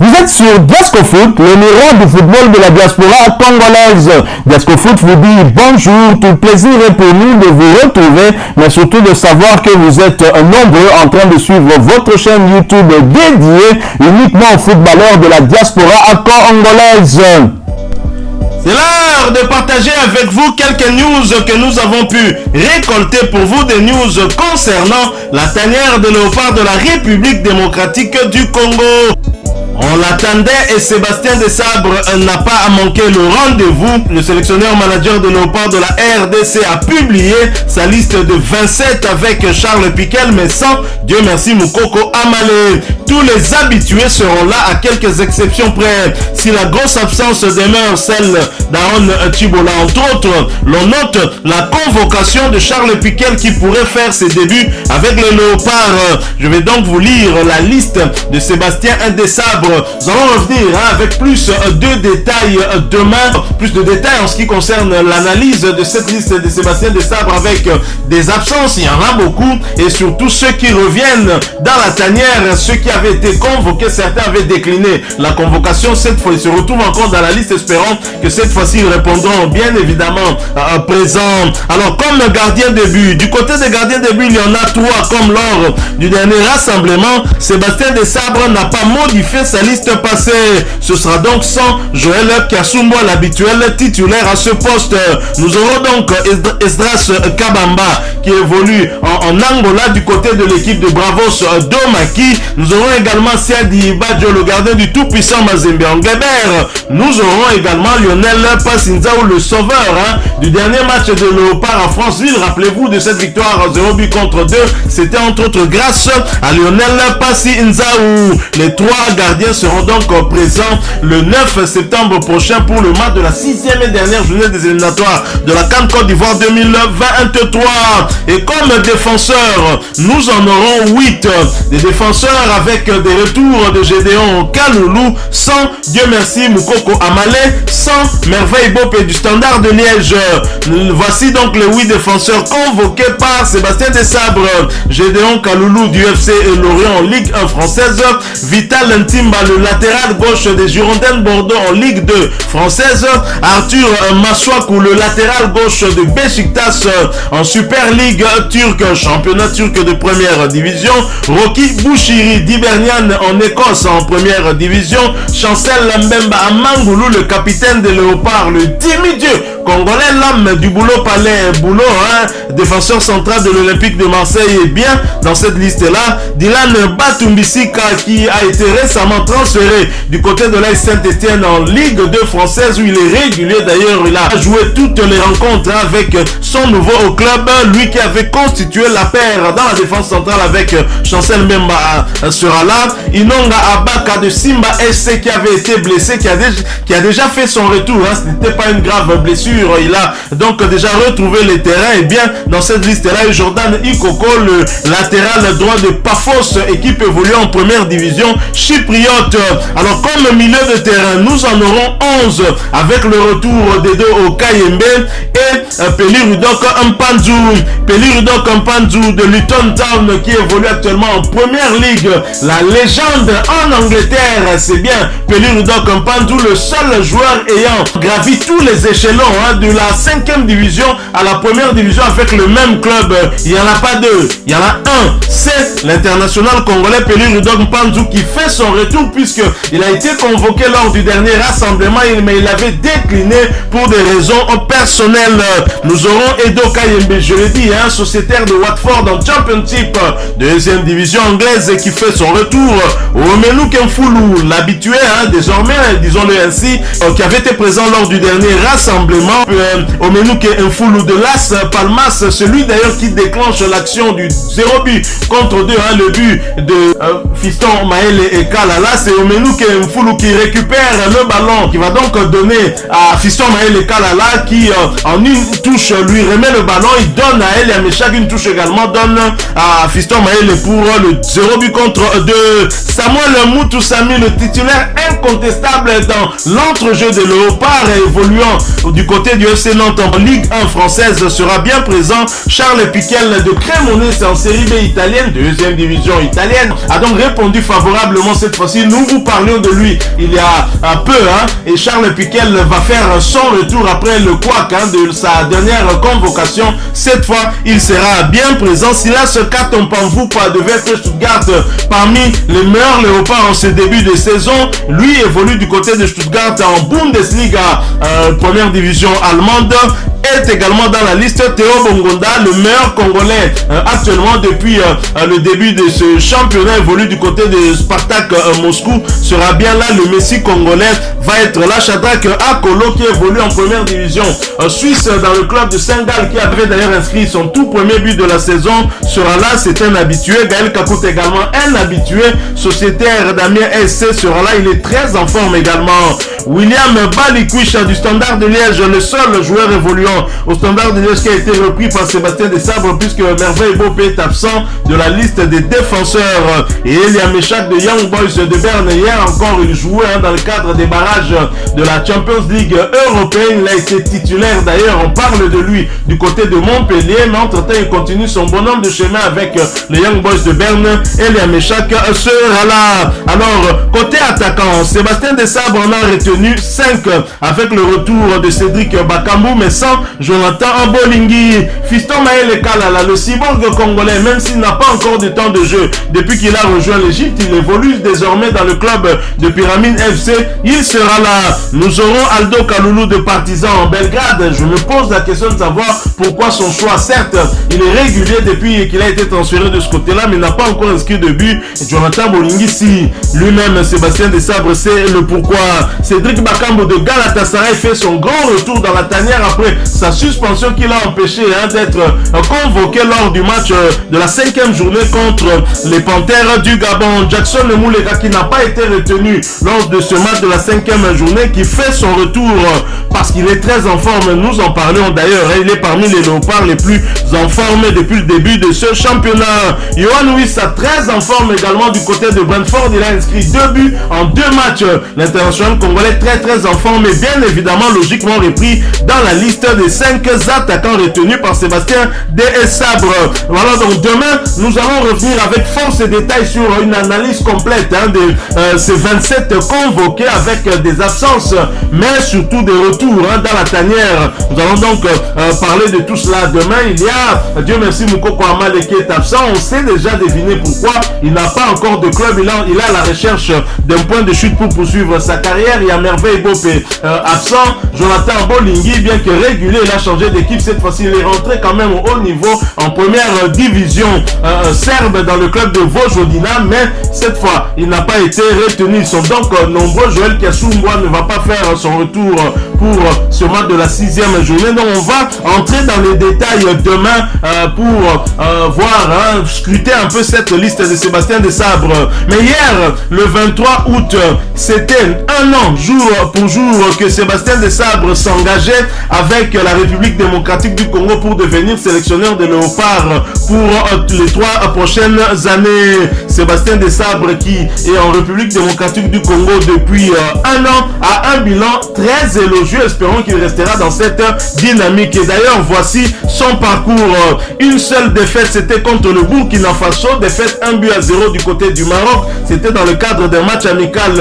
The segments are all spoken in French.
Vous êtes sur Diasco Foot, le miroir du football de la diaspora congolaise. Diasco Foot vous dit bonjour, tout plaisir est pour nous de vous retrouver, mais surtout de savoir que vous êtes nombreux en train de suivre votre chaîne YouTube dédiée uniquement aux footballeurs de la diaspora congolaise. C'est l'heure de partager avec vous quelques news que nous avons pu récolter pour vous, des news concernant la tanière de léopard de la République démocratique du Congo. On l'attendait et Sébastien Desabre n'a pas à manquer le rendez-vous. Le sélectionneur manager de léopard de la RDC a publié sa liste de 27 avec Charles Piquel, mais sans, Dieu merci, Moukoko Amale. Tous les habitués seront là à quelques exceptions près. Si la grosse absence demeure celle d'Aaron Chibola, entre autres, l'on note la convocation de Charles Piquel qui pourrait faire ses débuts avec les léopards. Je vais donc vous lire la liste de Sébastien Desabre. Nous allons revenir avec plus de détails demain, plus de détails en ce qui concerne l'analyse de cette liste de Sébastien Desabre avec des absences, il y en a beaucoup, et surtout ceux qui reviennent dans la tanière, ceux qui avaient été convoqués, certains avaient décliné la convocation, cette fois ils se retrouvent encore dans la liste, espérant que cette fois-ci ils répondront bien évidemment présents. Alors comme gardien de but, du côté des gardiens de but, il y en a trois comme lors du dernier rassemblement. Sébastien Desabre n'a pas modifié sa liste passée. Ce sera donc sans Joël Kasumbo, l'habituel titulaire à ce poste. Nous aurons donc Esdras Kabamba qui évolue en Angola du côté de l'équipe de Bravos Domaki. Nous aurons également Siadi Badjo, le gardien du tout-puissant Mazembe Angeber. Nous aurons également Lionel Passinzao, le sauveur du dernier match de Léopard à Franceville. Rappelez-vous de cette victoire 0 but contre 2. C'était entre autres grâce à Lionel Passinzao. Les trois gardiens seront donc présents le 9 septembre prochain pour le match de la 6e et dernière journée des éliminatoires de la CAN Côte d'Ivoire 2023. Et comme défenseurs, nous en aurons 8. Des défenseurs avec des retours de Gédéon Kaloulou, sans, Dieu merci, Moukoko Amale, sans Merveille Bopé du Standard de Liège. Voici donc les 8 défenseurs convoqués par Sébastien Desabre. Gédéon Kaloulou du FC Lorient en Ligue 1 française, Vital Ntimba, le latéral gauche des Girondins Bordeaux en Ligue 2 française, Arthur Maswakou, le latéral gauche de Beşiktaş en Super League turque, championnat turc de première division, Rocky Bouchiri d'Hibernian en Écosse en première division, Chancel Mbemba Amangoulou, le capitaine des Léopards, le demi-dieu congolais, l'âme du boulot palais, boulot, défenseur central de l'Olympique de Marseille est bien dans cette liste-là. Dylan Batumbisika qui a été récemment transféré du côté de l'AS Saint-Etienne en Ligue 2 française où il est régulier. D'ailleurs, il a joué toutes les rencontres avec son nouveau club, lui qui avait constitué la paire dans la défense centrale avec Chancel Mbemba sera là. Inonga Abaka de Simba SC qui avait été blessé, qui a déjà fait son retour, ce n'était pas une grave blessure, il a donc déjà retrouvé les terrains. Et bien dans cette liste là, Jordan Ikoko, le latéral droit de Paphos, équipe évoluant en première division chypriote. Alors comme milieu de terrain, nous en aurons 11 avec le retour des deux au Kayembe et Peli Rudok Mpanzu. Peli Rudok Mpanzu de Luton Town qui évolue actuellement en première ligue. La légende en Angleterre, c'est bien Peli Rudok Mpanzu, le seul joueur ayant gravi tous les échelons de la 5e division à la première division avec le même club. Il n'y en a pas deux, il y en a un. C'est l'international congolais Peli Rudok Mpanzu qui fait son retour puisqu'il a été convoqué lors du dernier rassemblement, mais il avait décliné pour des raisons personnelles. Nous aurons Edo Kayembe, je l'ai dit, sociétaire de Watford en Championship, 2e division anglaise, qui fait son retour. Omenu Kemfoulou, l'habitué désormais, disons-le ainsi, qui avait été présent lors du dernier rassemblement. Omenu Kemfoulou de Las Palmas, celui d'ailleurs qui déclenche l'action du 0 but contre 2, le but de Fiston Maël et Kalala. C'est Omenu Kemfoulou qui récupère le ballon, qui va donc donner à Fiston Maël et Kalala qui en une touche lui remet le ballon, il donne à Elia Meshak. Une touche également donne à Fiston Maël pour le 0 but contre 2. Samuel Moutoussami, le titulaire incontestable dans l'entrejeu de Léopard évoluant du côté du FC Nantes en Ligue 1 française, sera bien présent. Charles Piquel de Cremonese en série B italienne, deuxième division italienne, a donc répondu favorablement cette fois-ci. Nous vous parlions de lui il y a un peu, et Charles Piquel va faire son retour après le couac de sa dernière convocation. Cette fois, il sera bien présent. Silas Katompanvoupa de VfB Stuttgart, parmi les meilleurs léopards en ce début de saison, lui évolue du côté de Stuttgart en Bundesliga, première division allemande, est également dans la liste. Théo Bongonda, le meilleur Congolais actuellement depuis le début de ce championnat, évolue du côté de Spartak Moscou, sera bien là. Le Messi congolais va être là. Shadrack Akolo, qui évolue en première division suisse dans le club de Saint-Gall, qui avait d'ailleurs inscrit son tout premier but de la saison, sera là. C'est un habitué. Gaël Kakout également un habitué. Sociétaire Damien SC sera là. Il est très en forme également. William Balikwish du Standard de Liège, le seul joueur évoluant au Standard de Liège qui a été repris par Sébastien Desabre, puisque Merveille Bopé est absent de la liste des défenseurs. Et Elia Meshak de Young Boys de Berne, hier encore il jouait dans le cadre des barrages de la Champions League européenne. Il a été titulaire d'ailleurs, on parle de lui du côté de Montpellier, mais entre-temps il continue son bonhomme de chemin avec les Young Boys de Berne. Elia Meshak sera là. Alors, côté attaquant, Sébastien Desabre en a retenu 5 avec le retour de Cédric Bakambu, mais sans Jonathan Ambolingui. Fiston Maël Kalala, le cyborg congolais, même s'il n'a pas encore de temps de jeu depuis qu'il a rejoint l'Égypte, il évolue désormais dans le club de Pyramide FC. Il sera là. Nous aurons Aldo Kaloulou de Partizan en Belgrade. Je me pose la question de savoir pourquoi son choix. Certes, il est régulier depuis qu'il a été transféré de ce côté-là, mais n'a pas encore inscrit de but. Jonathan Ambolingui, si lui-même, Sébastien Desabre, c'est le pourquoi. Cédric Bakambu de Galatasaray fait son grand retour dans la tanière après sa suspension qui l'a empêché d'être convoqué lors du match de la 5e journée contre les Panthères du Gabon. Jackson Moulega, qui n'a pas été retenu lors de ce match de la 5e journée, qui fait son retour parce qu'il est très en forme. Nous en parlions d'ailleurs, il est parmi les léopards les plus en forme depuis le début de ce championnat. Yohan Wissa, très en forme également du côté de Brentford, il a inscrit 2 buts en 2 matchs. L'international congolais très en forme, et bien évidemment logiquement repris dans la liste des 5 attaquants retenus par Sébastien Desabre. Voilà, donc demain nous allons revenir avec force et détails sur une analyse complète de ces 27 convoqués avec des absences, mais surtout des retours dans la tanière. Nous allons donc parler de tout cela demain. Il y a, Dieu merci, Moukoko Amale qui est absent. On sait déjà deviner pourquoi. Il n'a pas encore de club. Il est à la recherche d'un point de chute pour poursuivre sa carrière. Il y a Merveille Bopé absent. Jonathan Bolingui, bien que régulier, il a changé d'équipe. Cette fois-ci, il est rentré quand même au haut niveau en première division serbe dans le club de Vojvodina, mais cette fois, il n'a pas été retenu. Ils sont donc nombreux. Joël Kassoumbwa ne va pas faire son retour pour ce match de la 6e journée. Donc, on va entrer dans les détails demain pour voir, scruter un peu cette liste de Sébastien Desabre. Mais hier, le 23 août, c'était un an, jour pour jour, que Sébastien Desabre s'engageait avec la République démocratique du Congo pour devenir sélectionneur de léopards pour les 3 prochaines années. Sébastien Desabre, qui est en République démocratique du Congo depuis un an, a un bilan très élogieux. Espérons qu'il restera dans cette dynamique. Et d'ailleurs, voici son parcours. Une seule défaite, c'était contre le Burkina Faso. Défaite 1-0 du côté du Maroc. C'était dans le cadre d'un match amical.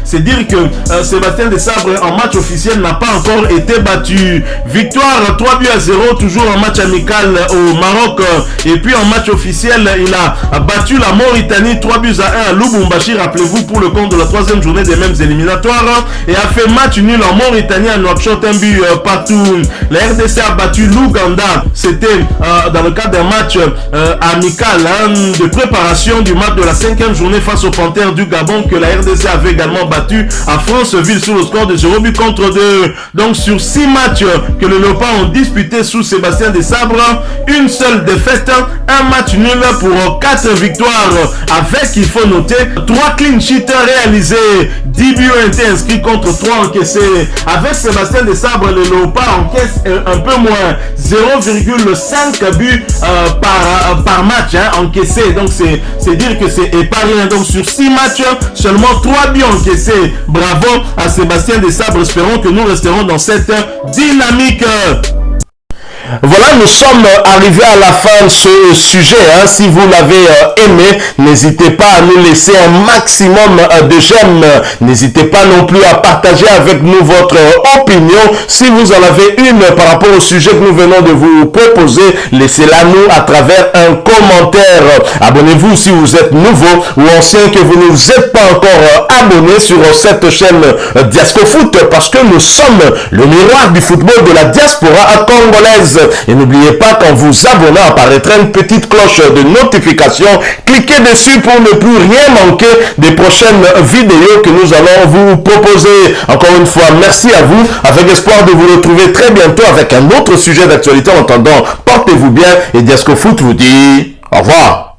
C'est dire que Sébastien Desabre en match officiel n'a pas encore été battu. Victoire 3-0 toujours en match amical au Maroc. Et puis en match officiel, il a battu la Mauritanie 3-1 à Lubumbashi, rappelez-vous, pour le compte de la 3e journée des mêmes éliminatoires, et a fait match nul en Mauritanie à Nouakchott, un but partout. La RDC a battu l'Ouganda. C'était dans le cadre d'un match amical de préparation du match de la 5e journée face aux Panthères du Gabon, que la RDC avait également battu à Franceville sur le score de 0 but contre 2. Donc sur 6 matchs que les Léopards ont disputés sous Sébastien Desabre, une seule défaite, un match nul pour 4 victoires, avec, il faut noter, 3 clean sheets réalisés, 10 buts ont été inscrits contre 3 encaissés. Avec ce Sébastien Desabre, le Léopard encaisse un peu moins 0,5 buts par match encaissé. Donc c'est dire que c'est pas rien. Donc sur 6 matchs, seulement 3 buts encaissés. Bravo à Sébastien Desabre. Espérons que nous resterons dans cette dynamique. Voilà, nous sommes arrivés à la fin de ce sujet. Si vous l'avez aimé, n'hésitez pas à nous laisser un maximum de j'aime. N'hésitez pas non plus à partager avec nous votre opinion. Si vous en avez une par rapport au sujet que nous venons de vous proposer, laissez-la nous à travers un commentaire. Abonnez-vous si vous êtes nouveau ou ancien, que vous ne vous êtes pas encore abonné sur cette chaîne Diasco Foot, parce que nous sommes le miroir du football de la diaspora congolaise. Et n'oubliez pas qu'en vous abonnant apparaîtra une petite cloche de notification. Cliquez dessus pour ne plus rien manquer des prochaines vidéos que nous allons vous proposer. Encore une fois, merci à vous, avec espoir de vous retrouver très bientôt avec un autre sujet d'actualité. En attendant, portez-vous bien et Diasco Foot vous dit au revoir.